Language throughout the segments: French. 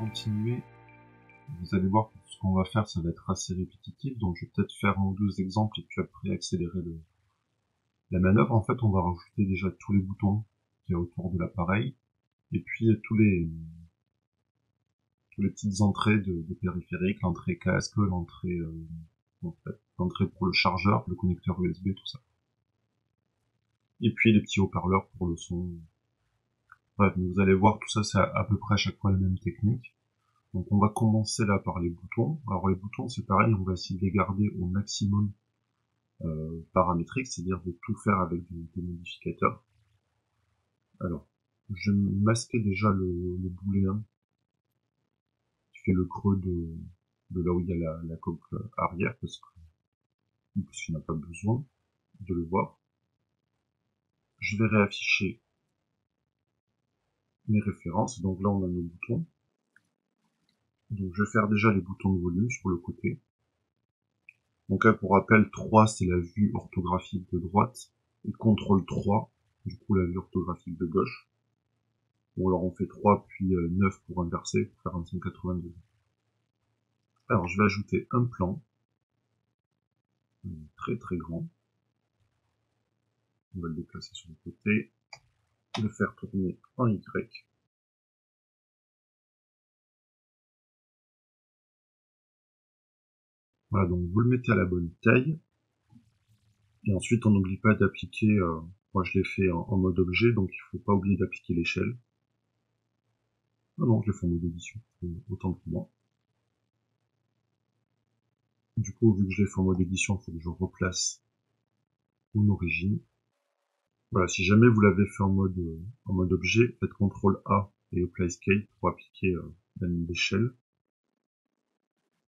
continuer, vous allez voir que ce qu'on va faire, ça va être assez répétitif, donc je vais peut-être faire un ou deux exemples et puis après accélérer la manœuvre. En fait, on va rajouter déjà tous les boutons qui y a autour de l'appareil, et puis tous les petites entrées de périphériques, l'entrée casque, l'entrée en fait, l'entrée pour le chargeur, le connecteur USB, tout ça. Et puis les petits haut-parleurs pour le son. Bref, vous allez voir, tout ça, c'est à peu près à chaque fois la même technique. Donc on va commencer là par les boutons. Alors les boutons, c'est pareil, on va essayer de les garder au maximum paramétrique, c'est-à-dire de tout faire avec des modificateurs. Alors, je vais masquer déjà le boulet 1, qui fait le creux de là où il y a la coque arrière, parce qu'il n'a pas besoin de le voir. Je vais réafficher mes références, donc là on a nos boutons. Donc je vais faire déjà les boutons de volume sur le côté. Donc là pour rappel, 3 c'est la vue orthographique de droite, et CTRL 3, du coup la vue orthographique de gauche. Bon alors on fait 3 puis 9 pour inverser, pour faire un 182. Alors je vais ajouter un plan, très très grand. On va le déplacer sur le côté, le faire tourner en Y. Voilà, donc vous le mettez à la bonne taille. Et ensuite on n'oublie pas d'appliquer, moi je l'ai fait en mode objet, donc il faut pas oublier d'appliquer l'échelle. Non, je l'ai fait en mode édition, autant pour moi. Du coup, vu que je l'ai fait en mode édition, il faut que je replace mon origine. Voilà, si jamais vous l'avez fait en mode objet, faites CTRL A et Apply Scale pour appliquer la ligne d'échelle.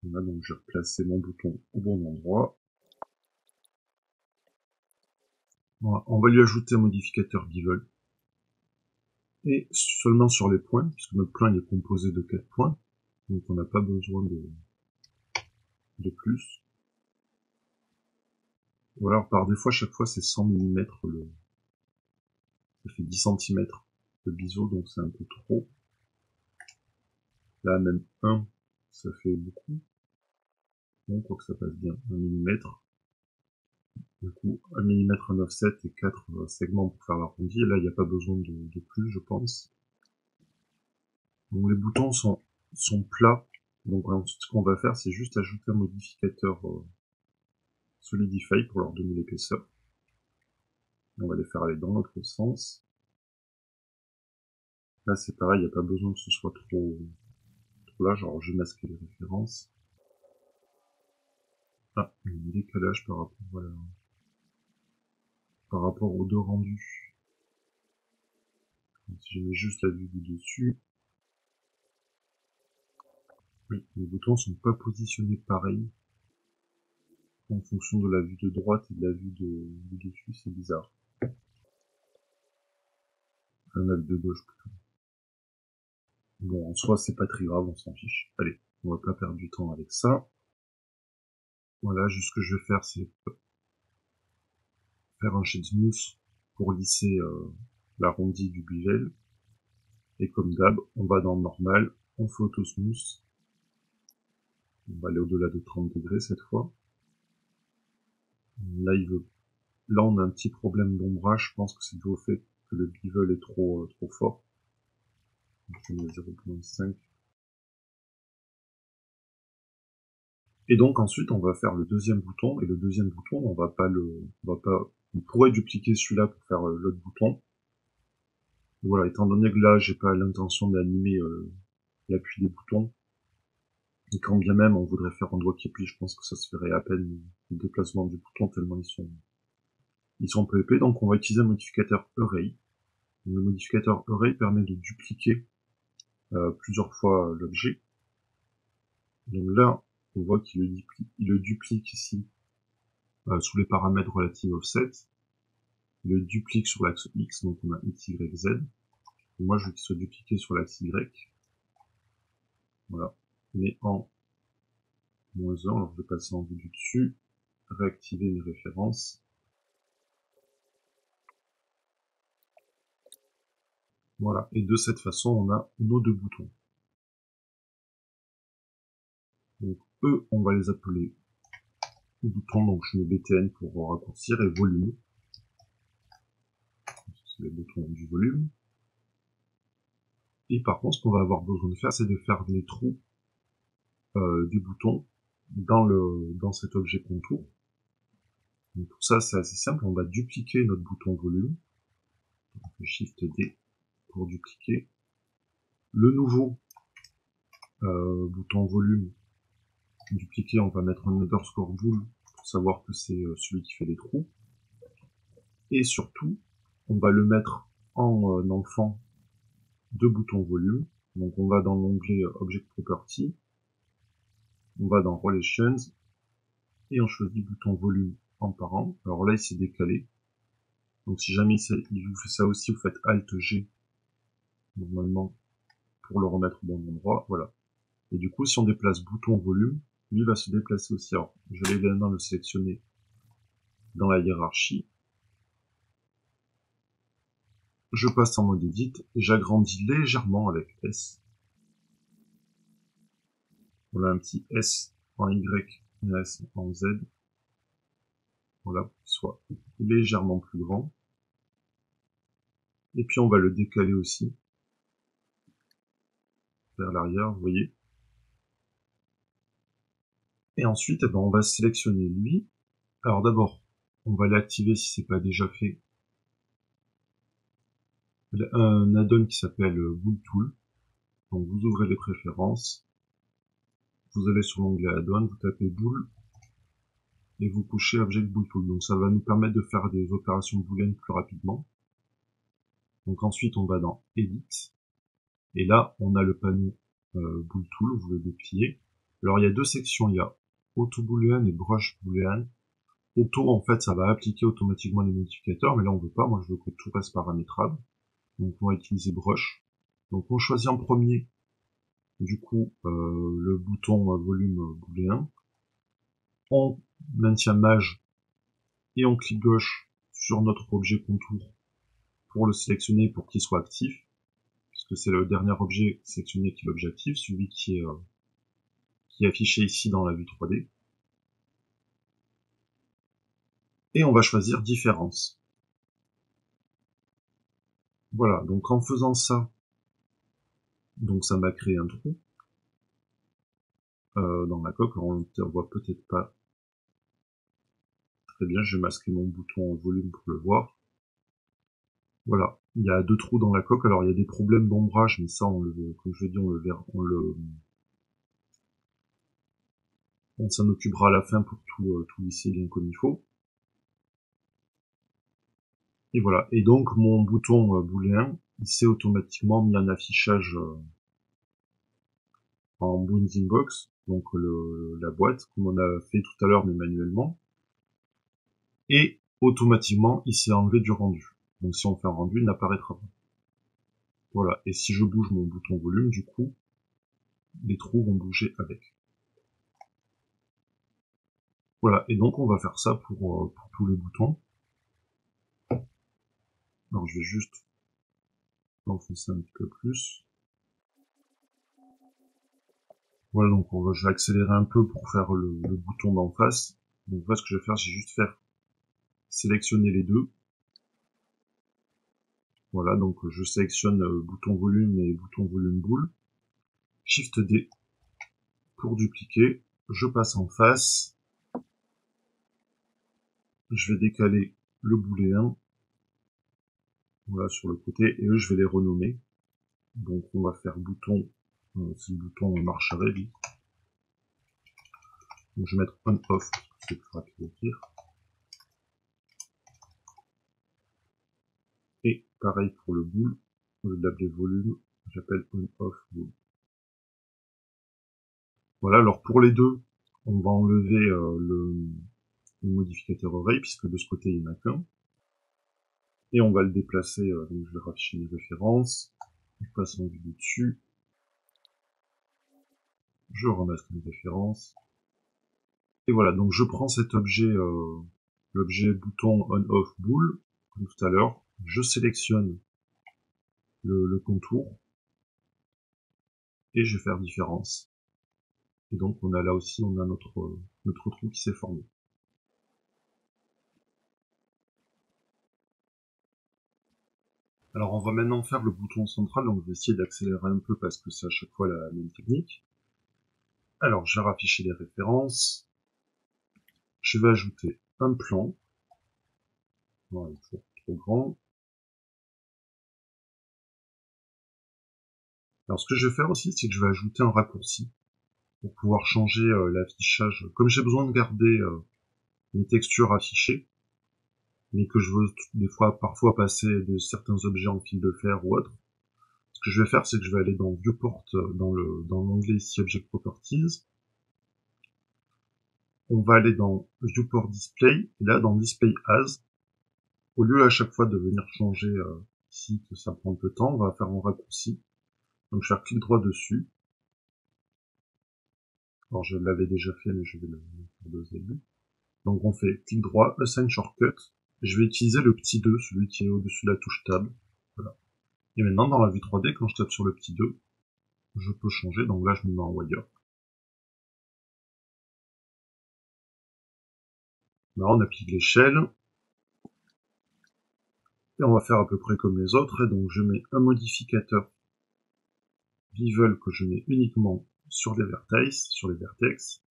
Voilà, donc je vais replacer mon bouton au bon endroit. Voilà, on va lui ajouter un modificateur bevel. Et seulement sur les points, puisque notre plan est composé de 4 points, donc on n'a pas besoin de plus. Ou alors par défaut, à chaque fois c'est 100 mm, ça fait 10 cm de biseau, donc c'est un peu trop. Là, même 1, ça fait beaucoup. Bon, quoi que ça passe bien. 1 mm. Du coup, 1 mm, un offset et 4 segments pour faire l'arrondi. Et là, il n'y a pas besoin de plus, je pense. Donc, les boutons sont plats. Donc, ensuite, ce qu'on va faire, c'est juste ajouter un modificateur Solidify pour leur donner l'épaisseur. On va les faire aller dans l'autre sens. Là, c'est pareil, il n'y a pas besoin que ce soit trop large. Alors, je vais masquer les références. Ah, il y a un décalage par rapport aux deux rendus. Si je mets juste la vue du dessus, oui, les boutons sont pas positionnés pareil en fonction de la vue de droite et de la vue du dessus, c'est bizarre. Un œil de gauche plutôt. Bon, en soi, c'est pas très grave, on s'en fiche. Allez, on va pas perdre du temps avec ça. Voilà, juste ce que je vais faire, c'est faire un shade smooth pour lisser l'arrondi du bevel. Et comme d'hab, on va dans le normal, on fait auto smooth. On va aller au-delà de 30 degrés cette fois. Là, là, on a un petit problème d'ombrage. Je pense que c'est dû au fait que le bevel est trop fort. Donc, je mets 0.5. Et donc ensuite, on va faire le deuxième bouton. Et le deuxième bouton, on pourrait dupliquer celui-là pour faire l'autre bouton. Et voilà, étant donné que là, j'ai pas l'intention d'animer l'appui des boutons. Et quand bien même on voudrait faire un doigt qui plie, je pense que ça se ferait à peine le déplacement du bouton tellement ils sont peu épais. Donc on va utiliser un modificateur Array. Le modificateur Array permet de dupliquer plusieurs fois l'objet. Donc là, on voit qu'il le duplique ici sous les paramètres relatifs offset. Il le duplique sur l'axe X, donc on a X, Y, Z. Et moi, je veux qu'il soit dupliqué sur l'axe Y. Voilà. Mais en -1, alors je vais passer en vue du dessus, réactiver mes références. Voilà. Et de cette façon, on a nos deux boutons. eux, on va les appeler boutons, donc je mets BTN pour raccourcir, et volume. C'est les boutons du volume. Et par contre, ce qu'on va avoir besoin de faire, c'est de faire des trous des boutons dans cet objet contour. Donc pour ça, c'est assez simple, on va dupliquer notre bouton volume. Donc Shift D pour dupliquer. Le nouveau bouton volume dupliqué, on va mettre un underscore bool pour savoir que c'est celui qui fait les trous. Et surtout, on va le mettre en enfant de bouton volume. Donc on va dans l'onglet Object Property, on va dans Relations, et on choisit bouton volume en parent. Alors là, il s'est décalé. Donc si jamais il vous fait ça aussi, vous faites Alt G, normalement, pour le remettre au bon endroit. Voilà. Et du coup, si on déplace bouton volume, lui va se déplacer aussi. Alors, je vais maintenant le sélectionner dans la hiérarchie. Je passe en mode Edit et j'agrandis légèrement avec S. Voilà un petit S en Y, un S en Z. Voilà, pour qu'il soit légèrement plus grand. Et puis on va le décaler aussi vers l'arrière, vous voyez. Et ensuite, eh ben, on va sélectionner lui. Alors d'abord, on va l'activer si c'est pas déjà fait. Un add-on qui s'appelle Bool Tool. Donc vous ouvrez les préférences, vous allez sur l'onglet add-on, vous tapez bool et vous couchez Object Bool Tool. Donc ça va nous permettre de faire des opérations booléennes plus rapidement. Donc ensuite on va dans Edit et là on a le panneau Bool Tool, vous le dépliez. Alors il y a deux sections, il y a Auto Boolean et Brush Boolean. Auto en fait ça va appliquer automatiquement les modificateurs, mais là on veut pas, moi je veux que tout reste paramétrable. Donc on va utiliser Brush. Donc on choisit en premier du coup le bouton volume booléen. On maintient Maj et on clique gauche sur notre objet contour pour le sélectionner pour qu'il soit actif, puisque c'est le dernier objet sélectionné qui est l'objet actif, celui qui est affiché ici dans la vue 3D. Et on va choisir différence. Voilà, donc en faisant ça, donc ça m'a créé un trou dans la coque. Alors on ne voit peut-être pas très bien, je vais masquer mon bouton volume pour le voir. Voilà, il y a deux trous dans la coque. Alors il y a des problèmes d'ombrage, mais ça, comme je l'ai dit, on s'en occupera à la fin pour tout lisser bien comme il faut. Et voilà. Et donc mon bouton booléen, il s'est automatiquement mis en affichage en bounding box, donc la boîte, comme on a fait tout à l'heure mais manuellement. Et automatiquement, il s'est enlevé du rendu. Donc si on fait un rendu, il n'apparaîtra pas. Voilà. Et si je bouge mon bouton volume, du coup, les trous vont bouger avec. Voilà. Et donc on va faire ça pour tous les boutons. Alors je vais juste l'enfoncer un petit peu plus. Voilà, donc je vais accélérer un peu pour faire le bouton d'en face. Donc là, ce que je vais faire, c'est juste faire sélectionner les deux. Voilà, donc je sélectionne bouton volume et bouton volume bool. Shift D pour dupliquer. Je passe en face. Je vais décaler le booléen. Voilà, sur le côté. Et eux, je vais les renommer. Donc on va faire bouton. C'est le bouton marche arrêt, lui. Donc je vais mettre on off, c'est plus rapide à écrire. Et pareil pour le bool. Au lieu de l'appeler volume, j'appelle on off bool. Voilà, alors pour les deux, on va enlever le modificateur oreille, puisque de ce côté il n'y en a qu'un. Et on va le déplacer, donc je vais rafficher les références, je passe en vue du dessus, je remasque les références. Et voilà, donc je prends cet objet, l'objet bouton on-off bool, comme tout à l'heure, je sélectionne le contour, et je vais faire différence. Et donc on a là aussi, on a notre trou qui s'est formé. Alors on va maintenant faire le bouton central, donc je vais essayer d'accélérer un peu parce que c'est à chaque fois la même technique. Alors je vais rafficher les références. Je vais ajouter un plan. Voilà, trop grand. Alors ce que je vais faire aussi, c'est que je vais ajouter un raccourci pour pouvoir changer l'affichage. Comme j'ai besoin de garder mes textures affichées, mais que je veux des fois, parfois passer de certains objets en fil de fer ou autre, ce que je vais faire, c'est que je vais aller dans Viewport, dans l'onglet ici Object Properties. On va aller dans Viewport Display, et là dans Display As, au lieu à chaque fois de venir changer ici, que ça prend un peu de temps, on va faire un raccourci. Donc je vais faire clic droit dessus. Alors je l'avais déjà fait, mais je vais le faire de début. Donc on fait clic droit, Assign Shortcut. Je vais utiliser le petit 2, celui qui est au-dessus de la touche Tab. Voilà. Et maintenant, dans la vue 3D, quand je tape sur le petit 2, je peux changer. Donc là, je me mets en wire. Là, on applique l'échelle. Et on va faire à peu près comme les autres. Et donc, je mets un modificateur bevel que je mets uniquement sur les vertex.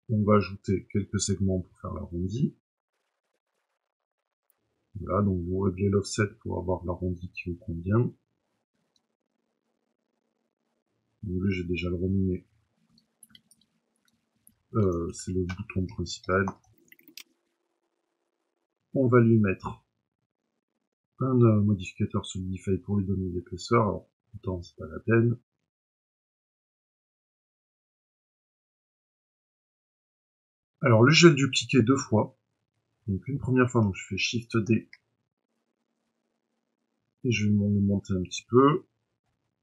On va ajouter quelques segments pour faire l'arrondi. Voilà, donc vous réglez l'offset pour avoir l'arrondi qui vous convient. Donc là, j'ai déjà le remis. C'est le bouton principal. On va lui mettre un modificateur solidify pour lui donner l'épaisseur. Alors, autant c'est pas la peine. Alors lui, je vais le dupliquer 2 fois. Donc une première fois, donc je fais Shift D. Et je vais le monter un petit peu.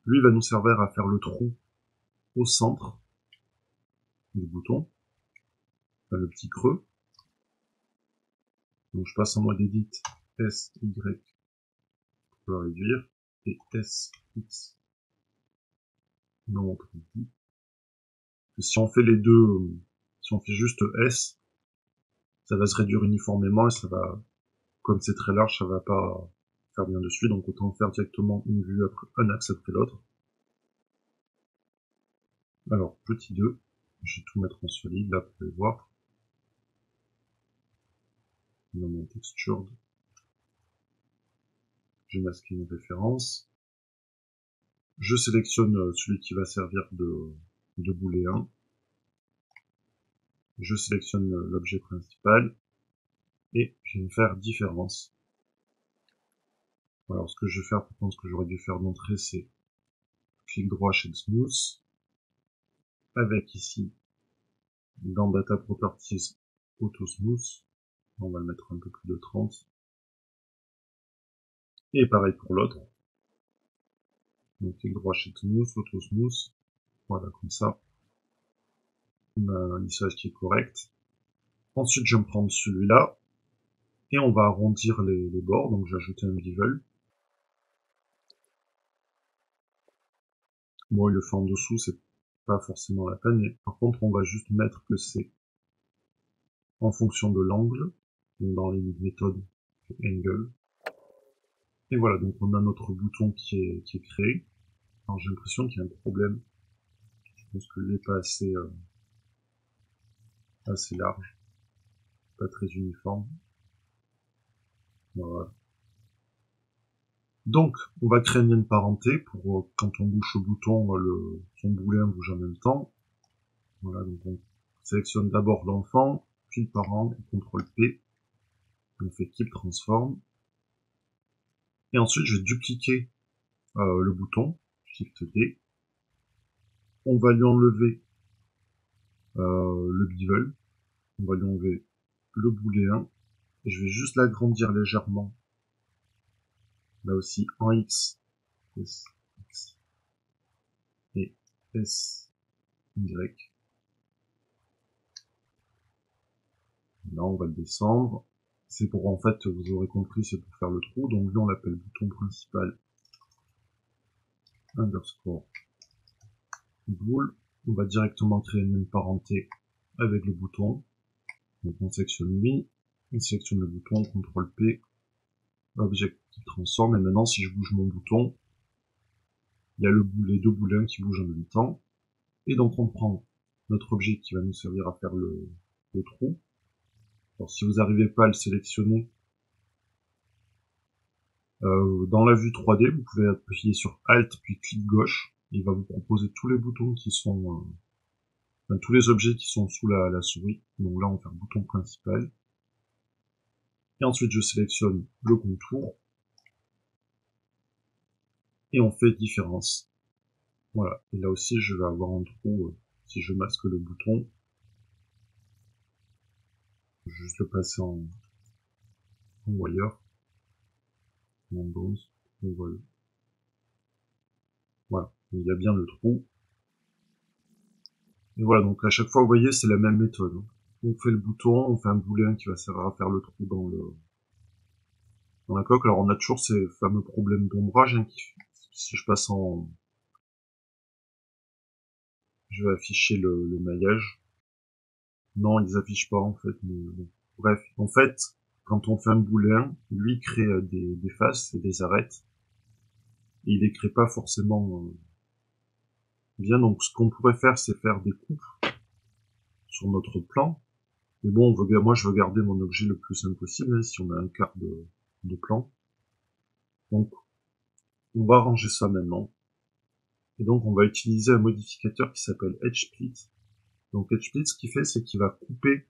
Lui, il va nous servir à faire le trou au centre du bouton. Enfin, le petit creux. Donc je passe en mode Edit, S, Y, pour le réduire. Et S, X. Non, si on fait les deux, si on fait juste S, ça va se réduire uniformément et ça va, comme c'est très large, ça va pas faire bien dessus, donc autant faire directement une vue après, un axe après l'autre. Alors, petit 2, je vais tout mettre en solide, là, vous pouvez voir. Dans mon textured, j'ai masqué une référence. Je sélectionne celui qui va servir de booléen. Je sélectionne l'objet principal et je vais me faire différence. Alors, ce que je vais faire, par contre, ce que j'aurais dû faire d'entrée, c'est clic droit chez Smooth, avec ici, dans Data Properties, Auto Smooth. On va le mettre un peu plus de 30. Et pareil pour l'autre. Donc clic droit chez Smooth, Auto Smooth. Voilà, comme ça. On a un lissage qui est correct. Ensuite, je vais me prendre celui-là. Et on va arrondir les bords. Donc j'ai ajouté un bevel. Bon, il le fait en dessous, c'est pas forcément la peine. Mais par contre, on va juste mettre que c'est en fonction de l'angle. Donc dans les méthodes angle. Et voilà, donc on a notre bouton qui est créé. Alors j'ai l'impression qu'il y a un problème. Je pense qu'il n'est pas assez large, pas très uniforme. Voilà. Donc, on va créer une ligne parentée pour quand on bouge au bouton, son booléen bouge en même temps. Voilà, donc on sélectionne d'abord l'enfant, puis le parent, et CTRL P. On fait Keep Transform. Et ensuite, je vais dupliquer le bouton, Shift D. On va lui enlever le bevel. On va lui enlever le booléen. Et je vais juste l'agrandir légèrement. Là aussi, en X, S, X, et S, Y. Là, on va le descendre. C'est pour, en fait, vous aurez compris, c'est pour faire le trou. Donc, là, on l'appelle bouton principal underscore bool. on va directement créer une parenté avec le bouton. Donc on sélectionne lui, on sélectionne le bouton, CTRL P, objet qui transforme, et maintenant si je bouge mon bouton, il y a les deux boulins qui bougent en même temps. Et donc on prend notre objet qui va nous servir à faire le trou. Alors si vous n'arrivez pas à le sélectionner, dans la vue 3D, vous pouvez appuyer sur Alt puis clic gauche. Il va vous proposer tous les boutons qui sont, enfin, tous les objets qui sont sous la souris. Donc là on fait un bouton principal. Et ensuite je sélectionne le contour. Et on fait différence. Voilà. Et là aussi je vais avoir un trou si je masque le bouton. Je vais juste le passer en wire. En bronze. Voilà. Il y a bien le trou. Et voilà, donc à chaque fois, vous voyez, c'est la même méthode. On fait le bouton, on fait un booléen qui va servir à faire le trou dans la coque. Alors on a toujours ces fameux problèmes d'ombrage, hein, si je passe en... Je vais afficher le maillage. Non, ils les affichent pas en fait, mais bon. Bref, en fait, quand on fait un booléen, lui crée des faces et des arêtes. Et il les crée pas forcément bien, donc ce qu'on pourrait faire, c'est faire des coupes sur notre plan. Mais bon, moi je veux garder mon objet le plus simple possible, hein, si on a un quart de plan. Donc, on va ranger ça maintenant. Et donc, on va utiliser un modificateur qui s'appelle EdgeSplit. Donc, EdgeSplit, ce qu'il fait, c'est qu'il va couper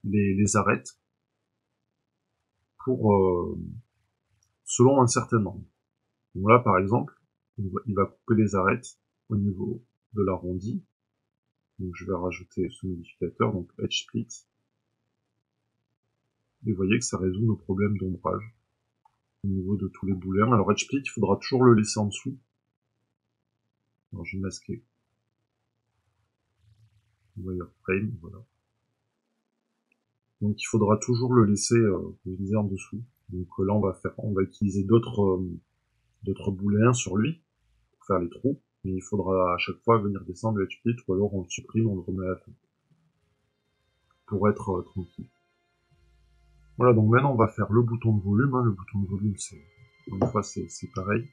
les arêtes pour selon un certain nombre. Donc là, par exemple, il va couper les arêtes au niveau de l'arrondi. Donc, je vais rajouter ce modificateur, donc EdgeSplit. Et vous voyez que ça résout nos problèmes d'ombrage au niveau de tous les booléens. Alors, EdgeSplit, il faudra toujours le laisser en dessous. Alors, je vais masquer. Wireframe, voilà. Donc il faudra toujours le laisser viser en dessous. Donc là on va utiliser d'autres booléens sur lui pour faire les trous, mais il faudra à chaque fois venir descendre le split ou alors on le supprime, on le remet à la fin pour être tranquille. Voilà, donc maintenant on va faire le bouton de volume. Hein. Le bouton de volume, c'est une fois c'est pareil.